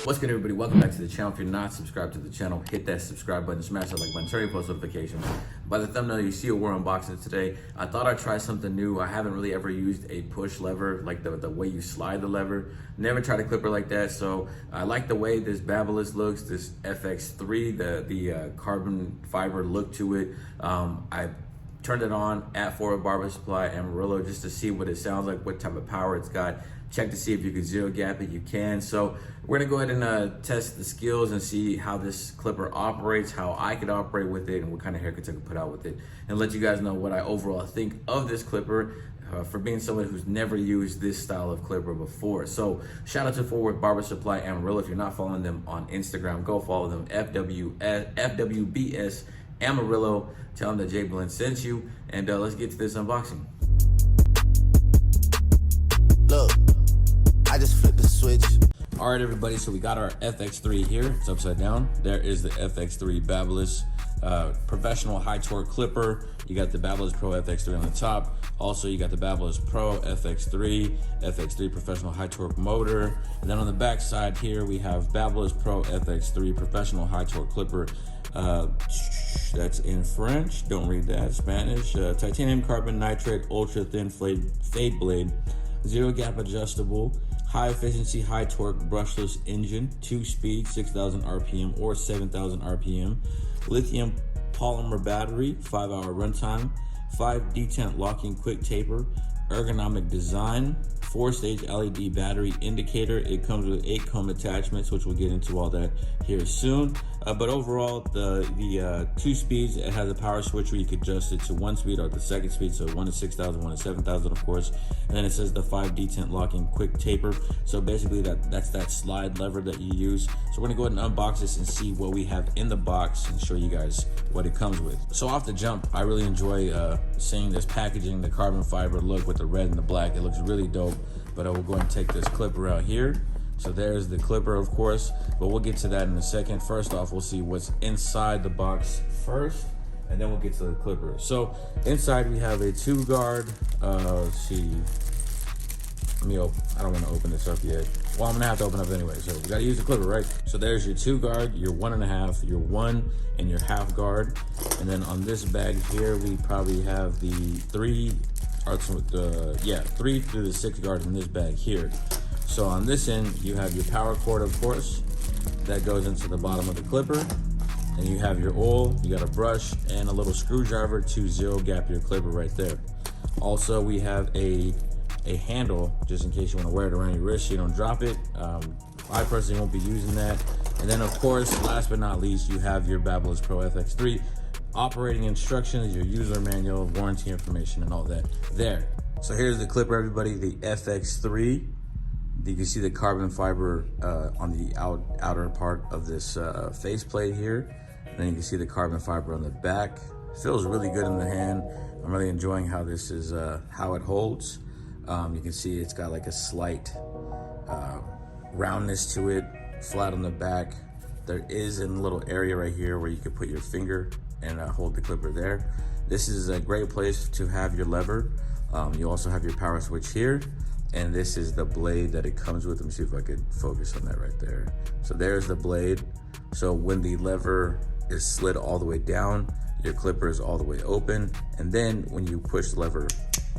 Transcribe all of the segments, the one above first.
What's good, everybody? Welcome back to the channel. If you're not subscribed to the channel, hit that subscribe button, smash that like button, turn your post notifications. By the thumbnail, you see we're unboxing today. I thought I'd try something new. I haven't really ever used a push lever, like the way you slide the lever. Never tried a clipper like that, so I like the way this Babyliss looks, this FX3, the carbon fiber look to it. I turned it on at Ford Barber Supply Amarillo just to see what it sounds like, what type of power it's got. Check to see if you can zero gap it, you can. So we're gonna go ahead and test the skills and see how this clipper operates, how I could operate with it, and what kind of haircuts I could put out with it, and let you guys know what I overall think of this clipper for being someone who's never used this style of clipper before. So shout out to Ford Barber Supply Amarillo. If you're not following them on Instagram, go follow them, FWBS Amarillo. Tell them that Jay Blend sent you, and let's get to this unboxing. Look, I just flipped the switch. All right, everybody, so we got our FX3 here. It's upside down. There is the FX3 Babyliss professional high torque clipper. You got the Babyliss Pro FX3 on the top. Also, you got the Babyliss Pro FX3 professional high torque motor. And then on the back side here, we have Babyliss Pro FX3 professional high torque clipper. That's in French, don't read that. Spanish. Titanium carbon nitrate ultra thin fade blade, zero gap adjustable, high efficiency, high torque brushless engine, 2-speed, 6,000 RPM or 7,000 RPM, lithium polymer battery, 5-hour runtime, 5 detent locking quick taper, ergonomic design, 4-stage LED battery indicator. It comes with 8 comb attachments, which we'll get into all that here soon. But overall, the 2 speeds, it has a power switch where you could adjust it to 1 speed or the 2nd speed, so 1 to 6,000, 1 to 7,000, of course. And then it says the 5 detent locking quick taper. So basically that's that slide lever that you use. So we're gonna go ahead and unbox this and see what we have in the box and show you guys what it comes with. So off the jump, I really enjoy seeing this packaging, the carbon fiber look with the red and the black. It looks really dope. But I will go and take this clipper out here. So there's the clipper, of course, but we'll get to that in a second. First off, we'll see what's inside the box first, and then we'll get to the clipper. So inside we have a 2-guard. Let's see. I don't want to open this up yet. Well, I'm gonna have to open up anyway, so we gotta use the clipper, right? So there's your 2-guard, your 1.5, your 1, and your half guard. And then on this bag here, we probably have the 3 through the 6 guard in this bag here. So on this end, you have your power cord, of course, that goes into the bottom of the clipper. And you have your oil, you got a brush, and a little screwdriver to zero gap your clipper right there. Also, we have a handle, just in case you want to wear it around your wrist so you don't drop it. I personally won't be using that. And then, of course, last but not least, you have your Babyliss Pro FX3 operating instructions, your user manual, warranty information, and all that there. So here's the clipper, everybody, the FX3. You can see the carbon fiber on the outer part of this faceplate here. And then you can see the carbon fiber on the back. Feels really good in the hand. I'm really enjoying how this is, how it holds. You can see it's got like a slight roundness to it, flat on the back. There is a little area right here where you can put your finger and hold the clipper there. This is a great place to have your lever. You also have your power switch here, and this is the blade that it comes with. Let me see if I could focus on that right there. So there's the blade. So when the lever is slid all the way down, your clipper is all the way open, and then when you push the lever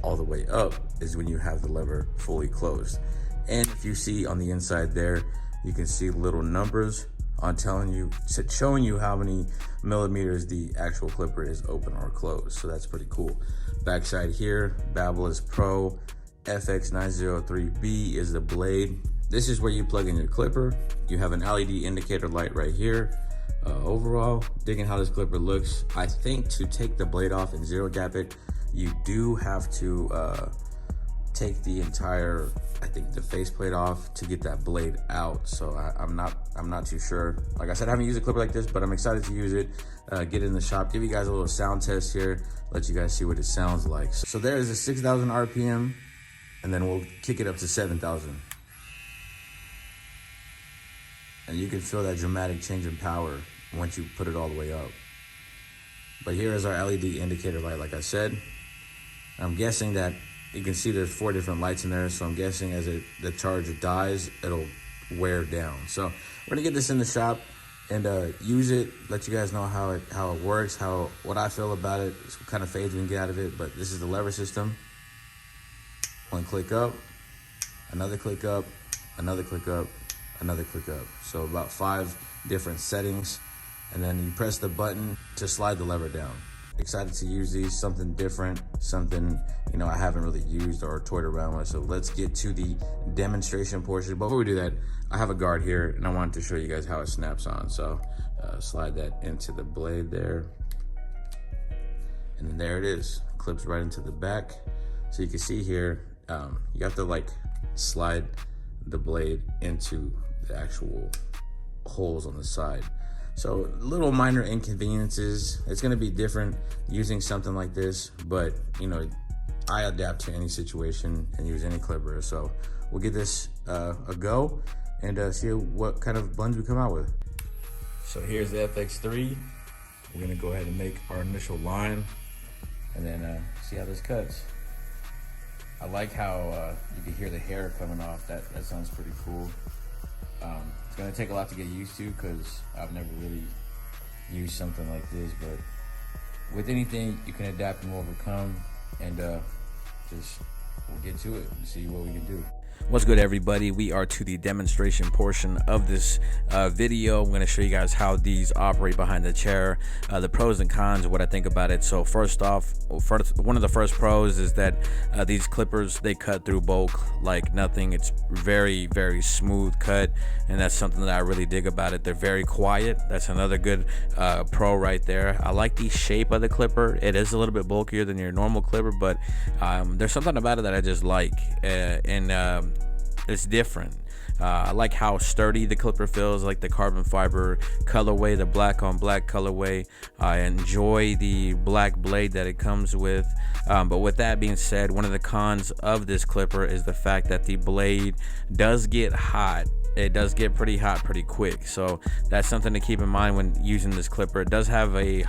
all the way up is when you have the lever fully closed. And if you see on the inside there, you can see little numbers on showing you how many millimeters the actual clipper is open or closed. So that's pretty cool. Backside here, Babyliss Pro FX903B is the blade. This is where you plug in your clipper. You have an LED indicator light right here. Overall, digging how this clipper looks. I think to take the blade off and zero gap it, you do have to take the entire, I think, the faceplate off to get that blade out. So I'm not too sure. Like I said, I haven't used a clipper like this, but I'm excited to use it. Get it in the shop, give you guys a little sound test here, let you guys see what it sounds like. So there is a 6,000 RPM, and then we'll kick it up to 7,000. And you can feel that dramatic change in power once you put it all the way up. But here is our LED indicator light, like I said. I'm guessing that you can see there's 4 different lights in there, so I'm guessing as the charge dies, it'll wear down. So we're gonna get this in the shop and use it, let you guys know how it works, what I feel about it, what kind of fades we can get out of it. But this is the lever system. One click up, another click up, another click up, another click up. So about 5 different settings, and then you press the button to slide the lever down. Excited to use these, something different, something, you know, I haven't really used or toyed around with. So let's get to the demonstration portion. Before we do that, I have a guard here and I wanted to show you guys how it snaps on. So slide that into the blade there. And then there it is, clips right into the back. So you can see here, you have to like slide the blade into the actual holes on the side. So little minor inconveniences. It's gonna be different using something like this, but you know, I adapt to any situation and use any clipper. So we'll give this a go and see what kind of blends we come out with. So here's the FX3. We're gonna go ahead and make our initial line and then see how this cuts. I like how you can hear the hair coming off. That sounds pretty cool. It's gonna take a lot to get used to because I've never really used something like this, but with anything you can adapt and overcome, and we'll get to it and see what we can do. What's good, everybody? We are to the demonstration portion of this video. I'm going to show you guys how these operate behind the chair, the pros and cons, what I think about it. So first off, one of the first pros is that these clippers, they cut through bulk like nothing. It's very, very smooth cut, and that's something that I really dig about it. They're very quiet. That's another good pro right there. I like the shape of the clipper. It is a little bit bulkier than your normal clipper, but there's something about it that I just like, and it's different. I like how sturdy the clipper feels, like the carbon fiber colorway, the black on black colorway. I enjoy the black blade that it comes with. But with that being said, one of the cons of this clipper is the fact that the blade does get hot. It does get pretty hot pretty quick, so that's something to keep in mind when using this clipper. It does have a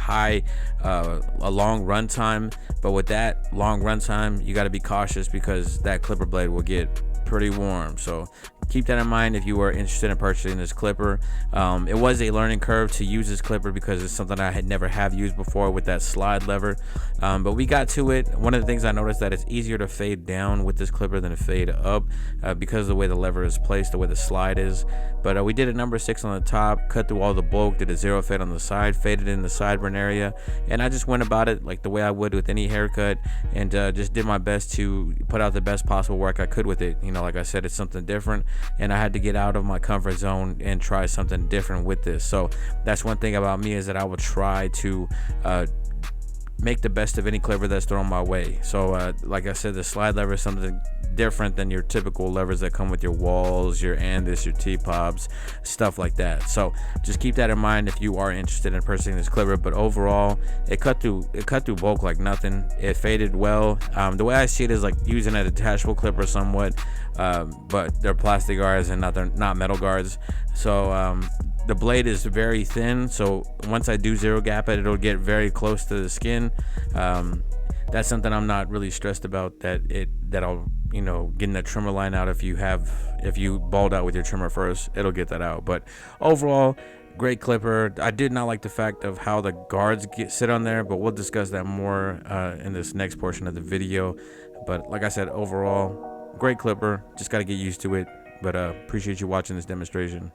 long run time, but with that long run time, you got to be cautious because that clipper blade will get pretty warm. So keep that in mind if you are interested in purchasing this clipper. It was a learning curve to use this clipper because it's something I had never have used before with that slide lever, but we got to it. One of the things I noticed that it's easier to fade down with this clipper than to fade up because of the way the lever is placed, the way the slide is. But we did a number 6 on the top, cut through all the bulk, did a 0 fade on the side, faded in the sideburn area, and I just went about it like the way I would with any haircut, and just did my best to put out the best possible work I could with it. You know, like I said, it's something different, and I had to get out of my comfort zone and try something different with this. So that's one thing about me, is that I will try to make the best of any clipper that's thrown my way. So like I said, the slide lever is something different than your typical levers that come with your walls, your Andis, your T-Pops, stuff like that. So just keep that in mind if you are interested in purchasing this clipper. But overall, it cut through bulk like nothing. It faded well. The way I see it is like using a detachable clipper somewhat, but they're plastic guards and not metal guards. So the blade is very thin, so once I do 0 gap it, it'll get very close to the skin. That's something I'm not really stressed about, that'll, you know, getting that trimmer line out. If you balled out with your trimmer first, it'll get that out. But overall, great clipper. I did not like the fact of how the guards sit on there, but we'll discuss that more in this next portion of the video. But like I said, overall, great clipper. Just got to get used to it. But appreciate you watching this demonstration.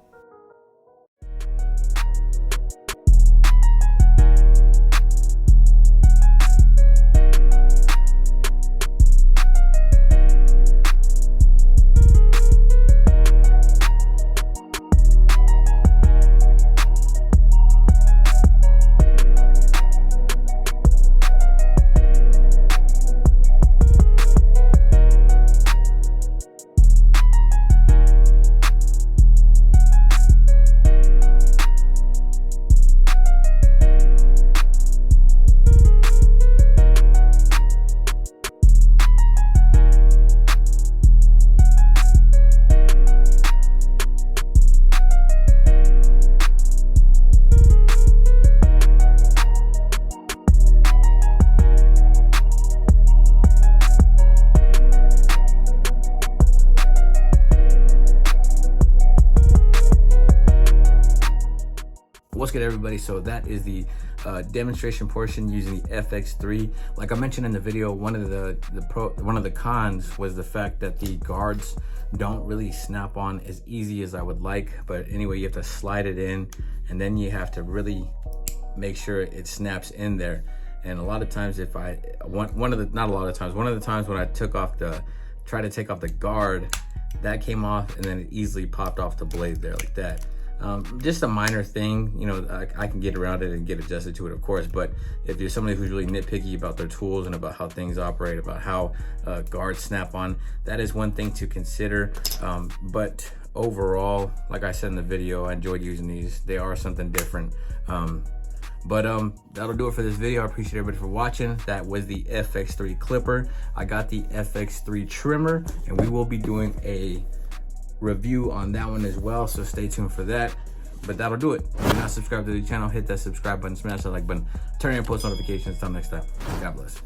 What's good, everybody? So that is the demonstration portion using the FX3. Like I mentioned in the video, one of the cons was the fact that the guards don't really snap on as easy as I would like. But anyway, you have to slide it in, and then you have to really make sure it snaps in there. And a lot of times, if I one of the times when I tried to take off the guard, that came off, and then it easily popped off the blade there like that. Just a minor thing, you know, I can get around it and get adjusted to it, of course. But if you're somebody who's really nitpicky about their tools and about how things operate, about how guards snap on, that is one thing to consider. But overall, like I said in the video, I enjoyed using these. They are something different. That'll do it for this video. I appreciate everybody for watching. That was the FX3 clipper. I got the FX3 trimmer, and we will be doing a review on that one as well, so stay tuned for that. But that'll do it. If you're not subscribed to the channel, hit that subscribe button, smash that like button, turn on post notifications. Until next time, God bless.